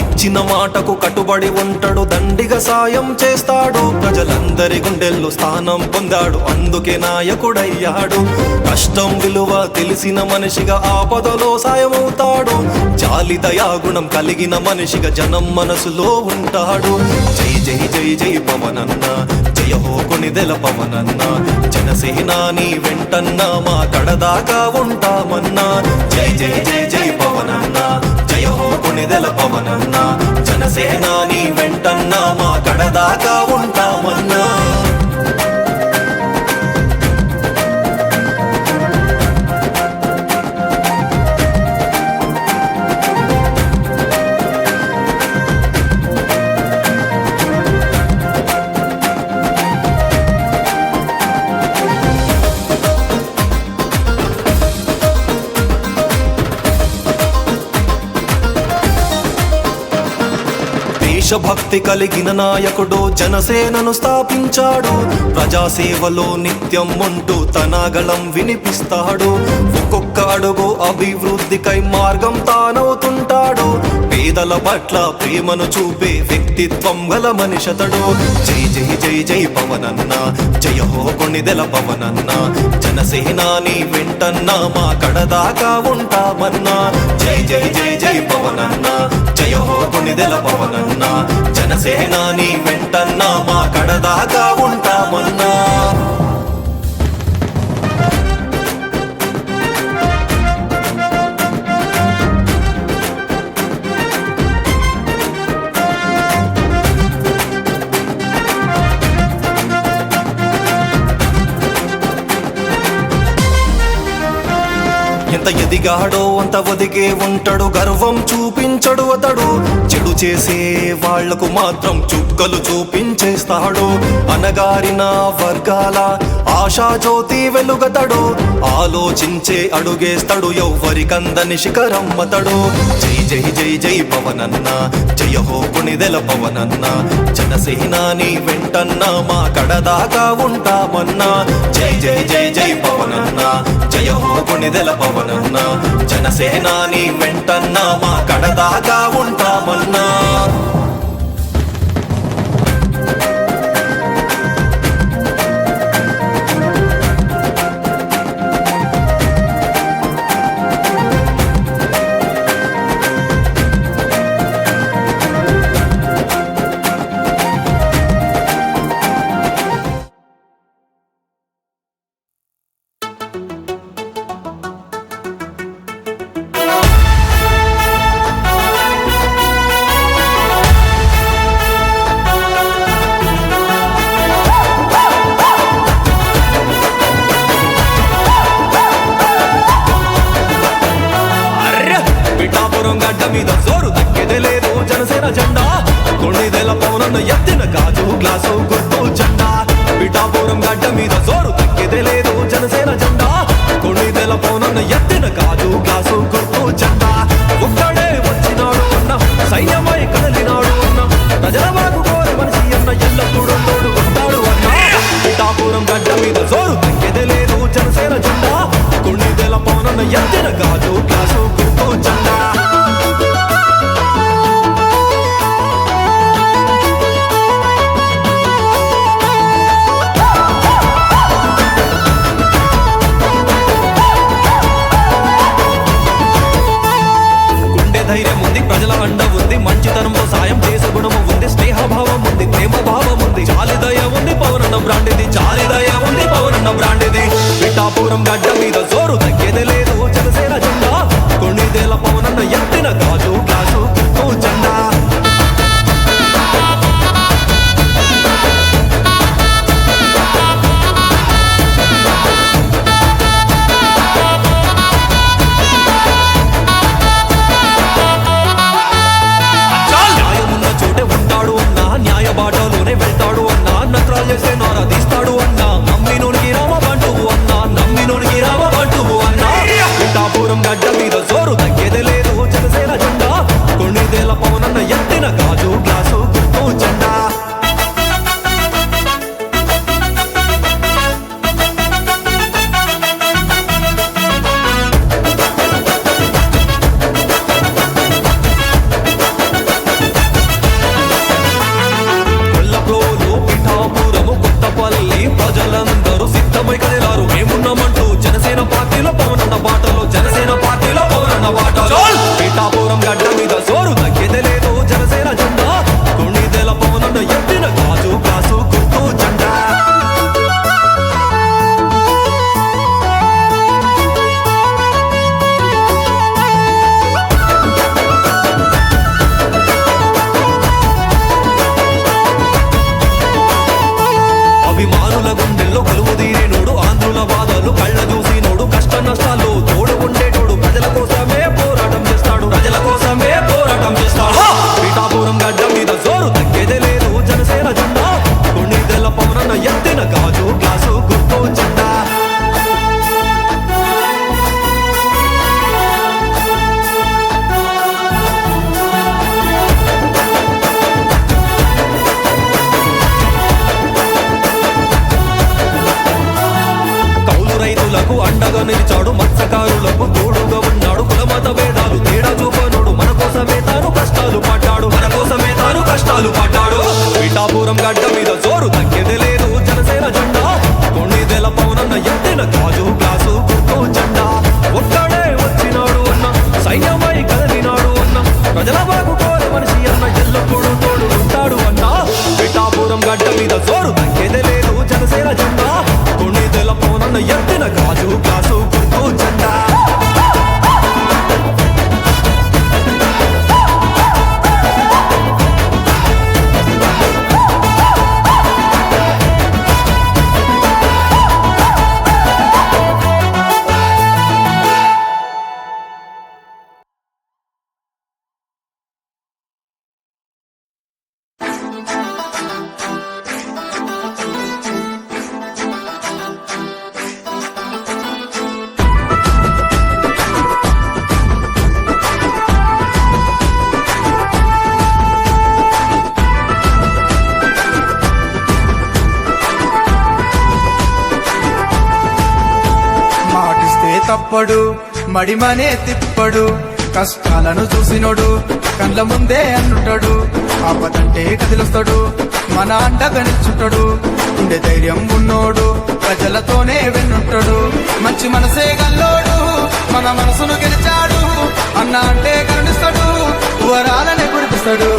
ఇచ్చిన మాటకు కట్టుబడి ఉంటాడు దండిగా సాయం చేస్తాడు ప్రజలందరి గుండెల్లో స్థానం పొందాడు అందుకే నాయకుడయ్యాడు కష్టం విలువ తెలిసిన మనిషిగా ఆపదలో సాయమవుతాడు జాలి దయాగుణం కలిగిన మనిషిగా జనం మనసులో ఉంటాడు జై జై జై జై పవనన్న జయ హో కొనిదెల పవనన్న జనసేనా నీ వెంటన్నా మా కడదాకా ఉంటామన్నా జై జై జై జై పవనన్న జయ హో కొనిదెల పవనన్న జనసేనా నీ వెంటన్నా మా కడదాకా ఉంటామన్నా దేశభక్తి కలిగిన నాయకుడు జనసేనను స్థాపించాడు ప్రజాసేవలో నిత్యం ఉంటూ తన గళం వినిపిస్తాడు ఒక్కొక్క అడుగు అభివృద్ధికై మార్గం తానవుతుంటాడు పేదల పట్ల ప్రేమను చూపే వ్యక్తిత్వం గల మనిషతడు జై జై జై జై పవనన్న జయ హో కొనిదెల పవనన్న జనసేనా నీ వెంటన్నా మా కడదాకా ఉంటామన్నా జై జై జై జై పవనన్న జయ హో కొనిదెల పవనన్న జనసేనా నీ వెంటన్నా మా కడదాకా ఉంటామన్నా ఎంత ఎదిగాడో అంత ఒదిగే ఉంటాడు, గర్వం చూపించడు అతడు. చెడు చేసే వాళ్లకు మాత్రం చుక్కలు చూపించేస్తాడు. అనగారిన వర్గాల ఆశాజ్యోతి వెలుగతడు, ఆలోచించే అడుగేస్తాడు, ఎవ్వరికందని శిఖరమ్మతడు. జై జై జై జై పవనన్న, జయ హో కొణిదెల పవనన్న, జనసేనాని వెంటన్న మా కడదాకా ఉంటామన్నా. జై జై జై జై పవనన్న, జయ హో కొణిదెల పవనన్న, జనసేనాని వెంటన్న మా కడదాకా ఉంటామన్నా. గడ్డ మీద జోరు తగ్గేదే లేదు జనసేన జెండా, కొణిదెల పవనన్న ఎత్తిన గాజు గ్లాసు గుర్తు జెండా. పిఠాపురం గడ్డ మీద జోరు తగ్గేదే లేదు జనసేన జెండా, కొణిదెల పవనన్న ఎత్తిన గాజు గ్లాసు గుర్తు జెండా. ఒక్కడే వచ్చినాడు అన్న, సైన్యమై కదలినాడు అన్న, ప్రజల వాకు కోరి మనిషి అన్న, ఎల్లప్పుడూ తోడు ఉంటాడు అన్న. పిఠాపురం గడ్డ మీద జోరు తగ్గేదే లేదు జనసేన జెండా, కొణిదెల పవనన్న ఎత్తిన గాజు గ్లాసు గుర్తు జెండా. ధైర్యం ఉంది, ప్రజల అండ ఉంది, మంచితనంలో సాయం చేసే గుణము ఉంది, స్నేహభావం ఉంది, ప్రేమ భావం ఉంది, చాలిదయ ఉంది పవనన్న బ్రాండిది, చాలిదయ ఉంది పవనన్న బ్రాండిది. పిఠాపురం గడ్డ మీద జోరు తగ్గేదే లేదు జనసేన జెండా, కొణిదెల పవనన్న ఎత్తిన గాజు గ్లాసు గుర్తు జెండా. బాటలోనే వెళ్తాడు అన్నా, నత్రాలు చేసే నోరా తీస్తాడు అన్నా, నమ్మినోనికి రామ బంటువు అన్నా, నమ్మినోనికి రామ బంటువు అన్నా. పిఠాపురం గడ్డ మీద జోరు తగ్గేదే లేదు జనసేన జెండా, కొణిదెల పవనన్న ఎత్తిన గాజు గ్లాసు గుర్తు జెండా. ప్రజలందరూ సిద్ధమై కదిలారు, మేమున్నామంటూ జనసేన పార్టీలో పవనన్న బాటలో, జనసేన పార్టీలో పవనన్న బాటలో. పిఠాపురం గడ్డ మీద జోరు తగ్గేదే లేదు జనసేన జెండా, కొణిదెల పవనన్న ఎత్తిన గాజు గ్లాసు గుర్తు జెండా. అభిమానుల గుండెల్లో కొలువు తీరినోడు, ఆంధ్రుల బాధలు కళ్ళ చూసినోడు, కష్ట నష్టాలు తోడు ఉండేటోడు, ప్రజల కోసమే పోరాటం చేస్తాడు, ప్రజల కోసమే పోరాటం చేస్తాడు. పిఠాపురం గడ్డ మీద జోరు తగ్గేదే లేదు జనసేన జెండా, కొణిదెల పవనన్న ఎత్తిన గాజు గ్లాసు గుర్తు జెండా. రైతులకు అండగా నిలిచాడు, మత్స్యకారులకు తోడుగా ఉన్నాడు, కులమత భేదాలు తేడా చూపనుడు, మన కోసమే తాను కష్టాలు పడ్డాడు, మన కోసమే తాను కష్టాలు పడ్డాడు. పిఠాపురం గడ్డ మీద జోరు తగ్గేదే లేదు జనసేన జెండా, కొణిదెల పవనన్న ఎత్తిన గాజు గ్లాసు గుర్తు జెండా. ఒక్కడే వచ్చినాడు అన్న, సైన్యమై కదలినాడు అన్న, ప్రజల బాగు కోరే మనిషి అన్న, ఎల్లప్పుడూ తోడు ఉంటాడు అన్న. పిఠాపురం గడ్డ మీద జోరు తగ్గేదే లేదు జనసేన జెండా, కొణిదెల పవనన్న ఎత్తిన గాజు గ్లాసు గుర్తు జెండా. ఆపడు మడిమనే తిప్పడు కష్టాలను చూసినోడు కండ్ల ముందే అన్నుంటాడు ఆపదంటే కదిలొస్తాడు మన అండగా నిల్చుంటాడు ఉండే ధైర్యం ఉన్నోడు ప్రజలతోనే వెన్నుంటాడు మంచి మనసే గల్లోడు మన మనసును గెలిచాడు అన్న అంటే కరుణిస్తాడు వరాలనే కురిపిస్తాడు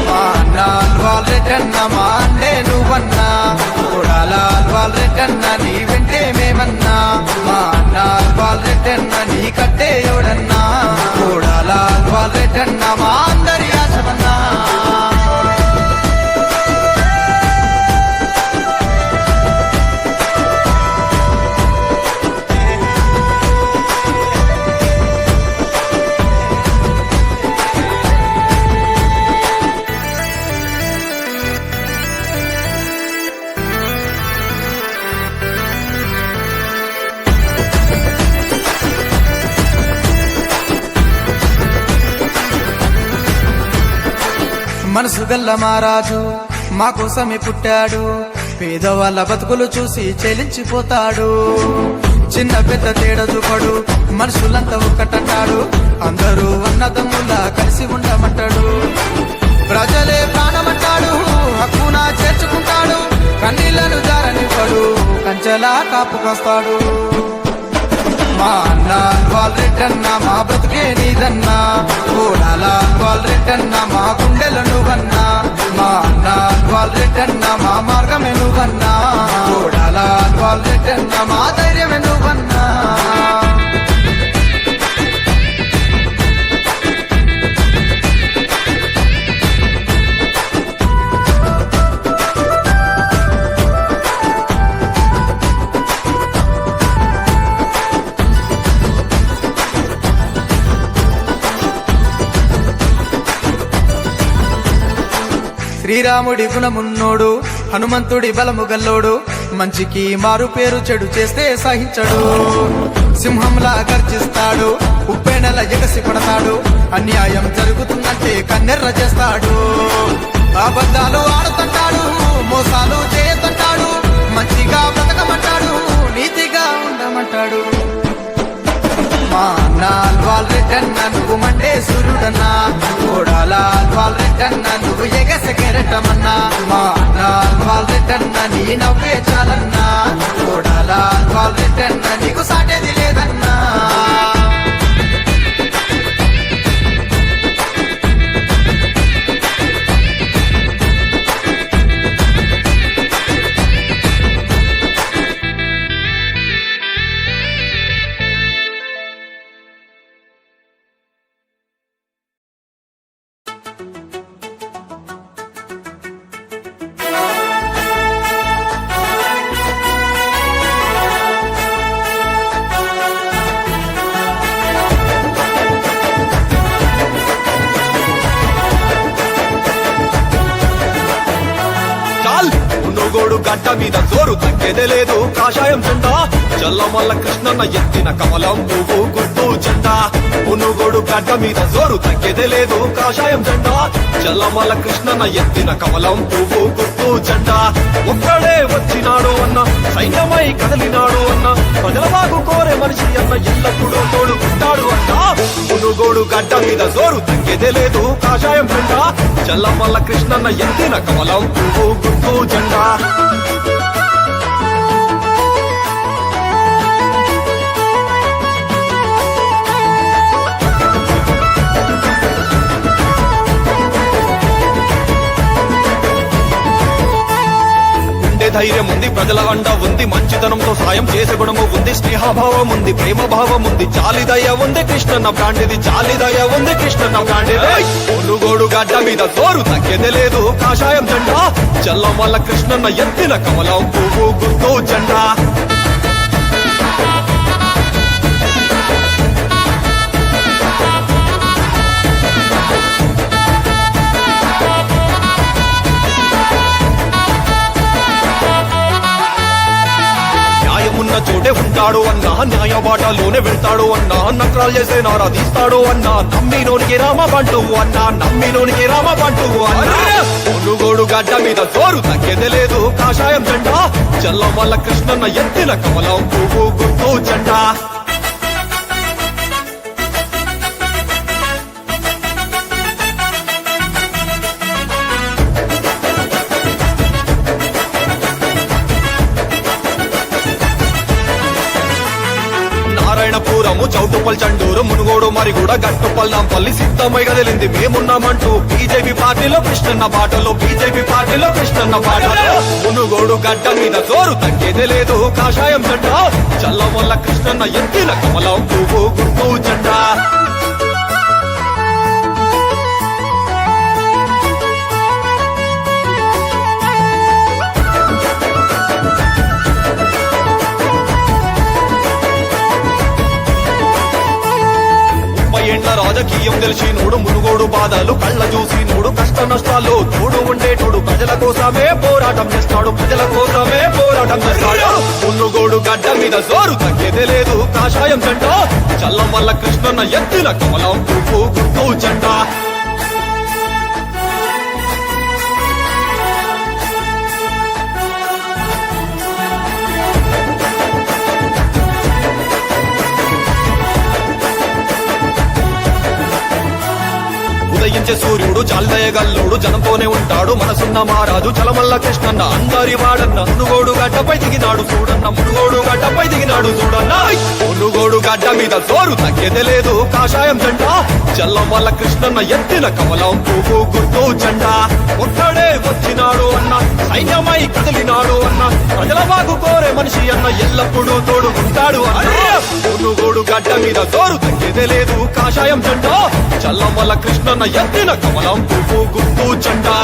మా అన్న వాళ్ళెటన్న మా అండే నువ్వన్నా కూడాల వాళ్ళెటన్న నీ వెంటే మేమన్నా మా అన్న వాళ్ళెటన్న నీ కట్టే ఎవడన్నా కూడాల వాళ్ళెటన్న మా అందరి ఆశమన్నా మనసు గల్ల మహారాజు మా కోసమే పుట్టాడు పేదవాళ్ళ బతుకులు చూసి చెలించిపోతాడు చిన్న పెద్ద తేడా చూపడు మనుషులంతా ఒక్కటంటాడు అందరూ అన్నదమ్ములా కలిసి ఉండమంటాడు ప్రజలే ప్రాణమంటాడు హక్కున చేర్చుకుంటాడు కన్నీళ్లను జారనివ్వడు కంచెలా కాపుకొస్తాడు మా అన్న వాళ్ళెట్టన్నా మా బ్రతుకే నీదన్నా కూడాల వాళ్ళెట్టన్నా మా గుండెల నువ్వన్నా మా అన్న వాళ్ళెట్టన్నా మా మార్గమే నువ్వన్నా కూడాల వాళ్ళెట్టన్నా మా ధైర్యమే నువ్వన్నా శ్రీరాముడి గుణమున్నోడు హనుమంతుడి బలము గల్లోడు మంచికి మారు పేరు చెడు చేస్తే సహించడు సింహంలా గర్జిస్తాడు ఉప్పెనల ఎగసి పడతాడు అన్యాయం జరుగుతుందంటే కన్నెర్ర చేస్తాడు అబద్ధాలు ఆడుతుంటాడు మోసాలు చేయతంటాడు మంచిగా బ్రతకమంటాడు నీతిగా ఉండమంటాడు మా అన్న వాళ్ళెట్టన్న నువ్వు మండే సూర్యుడన్నా కూడాల వాళ్ళెట్టన్న నువ్వు ఎగసెకెరటమన్నా మా అన్న వాళ్ళెట్టన్న నీ నవ్వే చాలన్నా కూడాల వాళ్ళెట్టన్న నీకు సాటేది లేదన్నా మునుగోడు గడ్డ మీద జోరు తగ్గేదే లేదు కాషాయం జెండా చల్లమల్ల కృష్ణన్న ఎత్తిన కమలం పువ్వు గుర్తు జెండా మునుగోడు గడ్డ మీద జోరు తగ్గేదే లేదు కాషాయం జెండా చల్లమల్ల కృష్ణన్న ఎత్తిన కమలం పువ్వు గుర్తు జెండా ఒక్కడే వచ్చినాడు అన్న సైన్యమై కదలినాడు అన్న ప్రజల బాగు కోరే మనిషి అన్న ఎల్లప్పుడూ తోడు ఉంటాడు అన్న మునుగోడు గడ్డ మీద జోరు తగ్గేదే లేదు కాషాయం జెండా చల్లమల్ల కృష్ణన్న ఎత్తిన కమలం పువ్వు గుర్తు జెండా ధైర్యం ఉంది ప్రజల అండ ఉంది మంచితనంతో సాయం చేసే గుణము ఉంది స్నేహభావం ఉంది ప్రేమ భావం ఉంది జాలిదయ ఉంది కృష్ణన్న బ్రాండిది జాలిదయ ఉంది కృష్ణన్న బ్రాండిది మునుగోడు గడ్డ మీద జోరు తగ్గేదే లేదు కాషాయం జెండా చల్లమల్ల కృష్ణన్న ఎత్తిన కమలం పువ్వు గుర్తు జెండా చోటే ఉంటాడు అన్నా న్యాయ బాటలోనే వెళ్తాడు అన్నా నక్రాలు చేసే నారా తీస్తాడు అన్నా నమ్మినోనికి రామ బంటు అన్నా నమ్మినోనికి రామ బంటు అన్నా మునుగోడు గడ్డ మీద జోరు తగ్గేదే లేదు కాషాయం జెండా చల్లమల్ల కృష్ణన్న ఎత్తిన కమలం పువ్వు గుర్తు జెండా దూరము చౌటుప్పల్ చండూరు మునుగోడు మరి కూడా గట్టుపల్ నాంపల్లి సిద్ధమై కదిలింది మేమున్నామంటూ బీజేపీ పార్టీలో కృష్ణన్న బాటలో బీజేపీ పార్టీలో కృష్ణన్న బాటలో మునుగోడు గడ్డ మీద జోరు తగ్గేదే లేదు కాషాయం జెండా చల్లం వల్ల కృష్ణన్న ఎత్తిన కమలం పువ్వు గుర్తు జెండా ఏంట్ల రాజకీయం తెలిసి నోడు మునుగోడు బాధలు కళ్ళ చూసి నోడు కష్ట నష్టాలు తోడు ఉండేటోడు ప్రజల కోసమే పోరాటం చేస్తాడు ప్రజల కోసమే పోరాటం చేస్తాడు మునుగోడు గడ్డ మీద జోరు తగ్గేదే లేదు కాషాయం జెండా చల్లం వల్ల కృష్ణన్న ఎత్తిన కమలం పువ్వు గుర్తు జెండా ఉదయించే సూర్యుడు చాల్దయగల్లుడు జనంతోనే ఉంటాడు మనసున్న మారాజు చలమల్ల కృష్ణన్న అందరి వాడన్న మునుగోడు గడ్డపై దిగినాడు చూడన్న మునుగోడు గడ్డపై దిగినాడు చూడన్న మునుగోడు గడ్డ మీద జోరు తగ్గేదే లేదు కాషాయం జెండా చల్లం వల్ల కృష్ణన్న ఎత్తిన కమలం పువ్వు గుర్తు జెండా ఒక్కడే వచ్చినాడు అన్న సైన్యమై కదిలినాడు అన్న ప్రజల బాగు కోరే మనిషి అన్న ఎల్లప్పుడూ తోడుకుంటాడు అన్న మునుగోడు గడ్డ మీద జోరు తగ్గేదే లేదు కాషాయం జెండా చల్లం వల్ల కృష్ణన్న ఎత్తిన కమలం పువ్వు గుర్తు జెండా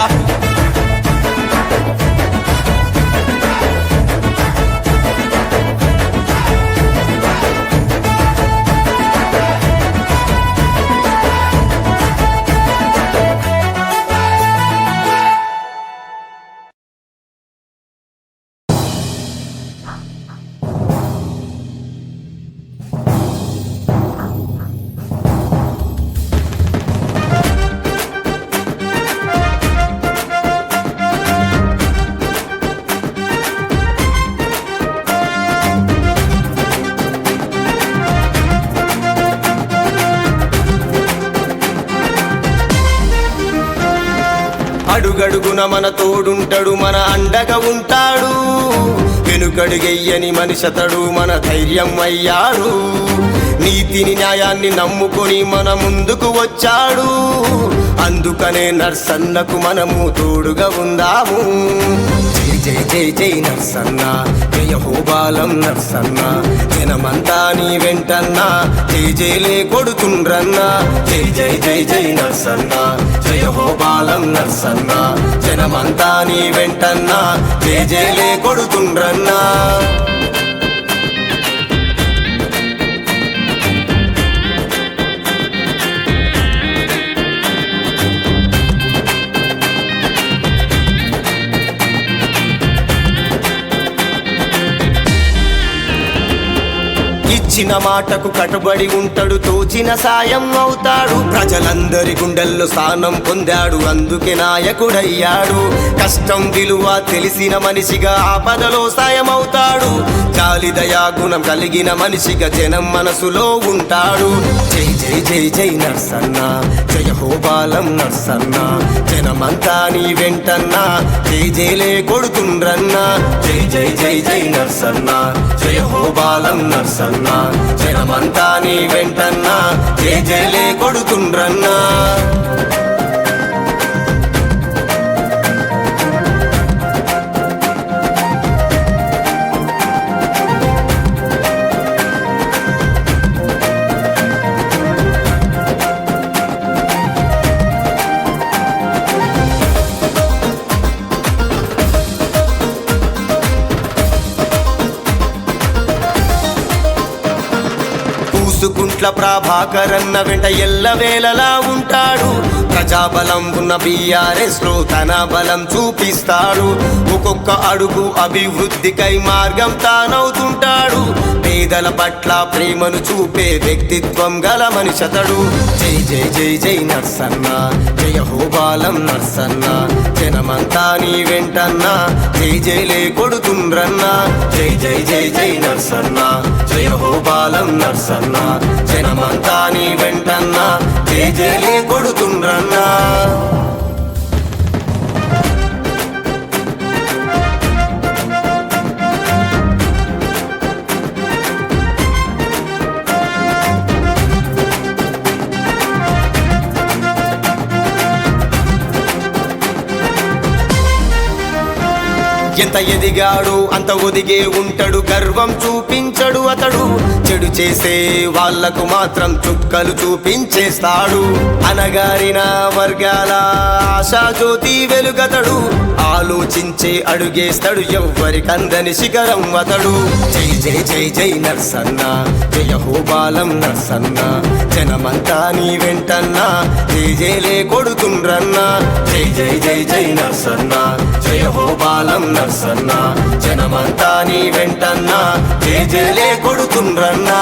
అడుగడుగున మన తోడుంటాడు మన అండగా ఉంటాడు వెనుకడుగెయ్యని మనిషతడు మన ధైర్యం అయ్యాడు నీతిని న్యాయాన్ని నమ్ముకొని మన ముందుకు వచ్చాడు అందుకనే నర్సన్నకు మనము తోడుగా ఉందాము జై జై జై జై నర్సన్న జయ హోబాలం నర్సన్న జనమంతా నీ వెంటన్నా జై జైలే కొడుతుండ్రన్నా జై జై జై జై నర్సన్న జయ హోబాలం నర్సన్న జనమంతా నీ వెంటన్నా జై జైలే కొడుతుండ్రన్నా ఇచ్చిన మాటకు కట్టుబడి ఉంటాడు తోచిన సాయం అవుతాడు ప్రజలందరి గుండెల్లో స్థానం పొందాడు అందుకే నాయకుడయ్యాడు కష్టం విలువ తెలిసిన మనిషిగా ఆపదలో సాయం అవుతాడు జాలి దయా గుణం కలిగిన మనిషిగా జనం మనసులో ఉంటాడు జై జై జై జై నర్సన్న జయ హోబాలం నర్సన్న జనమంతా నీ వెంటన్నా జై జైలే కొడుతుండ్రన్నా జై జై జై జై నర్సన్న జయ హోబాలం నర్సన్న జనమంతా నీ వెంటన్నా జై జైలే కొడుతుండ్రన్నా పూసుకుంట్ల ప్రభాకరన్న వెంట ఎల్లవేళలా ఉంటాడు ప్రజాబలం ఉన్న బీఆర్ఎస్ లో తన బలం చూపిస్తాడు ఒక్కొక్క అడుగు అభివృద్ధికై మార్గం తానవుతుంటాడు పేదల పట్ల ప్రేమను చూపే వ్యక్తిత్వం గల మనిషతడు జై జై జై జై నర్సన్న జయ హోబాలం నర్సన్న జనమంతా నీ వెంటన్నా జై జైలే కొడుతుండ్రన్నా జై జై జై జై నర్సన్న జయ హోబాలం నర్సన్న జనమంతా నీ వెంటన్నా జై జైలే కొడుతుండ్రన్నా ఎంత ఎదిగాడు అంత ఒదిగే ఉంటాడు, గర్వం చూపించడు అతడు. చెడు చేసే వాళ్లకు మాత్రం చుక్కలు చూపించేస్తాడు. అనగారిన వర్గాల ఆశాజ్యోతి వెలుగతడు, ఆలోచించే అడుగేస్తాడు, ఎవ్వరికందని శిఖరం అతడు. జై జై జై జై నర్సన్న, జయ హోబాలం నర్సన్న, జనమంతా నీ వెంటన్నా జేజేలే కొడుతుండ్రన్నా. జై జై జై జై నర్సన్న, జయ హోబాలం నర్సన్న, జనమంతా నీ వెంటన్నా జేజేలే కొడుతుండ్రన్నా.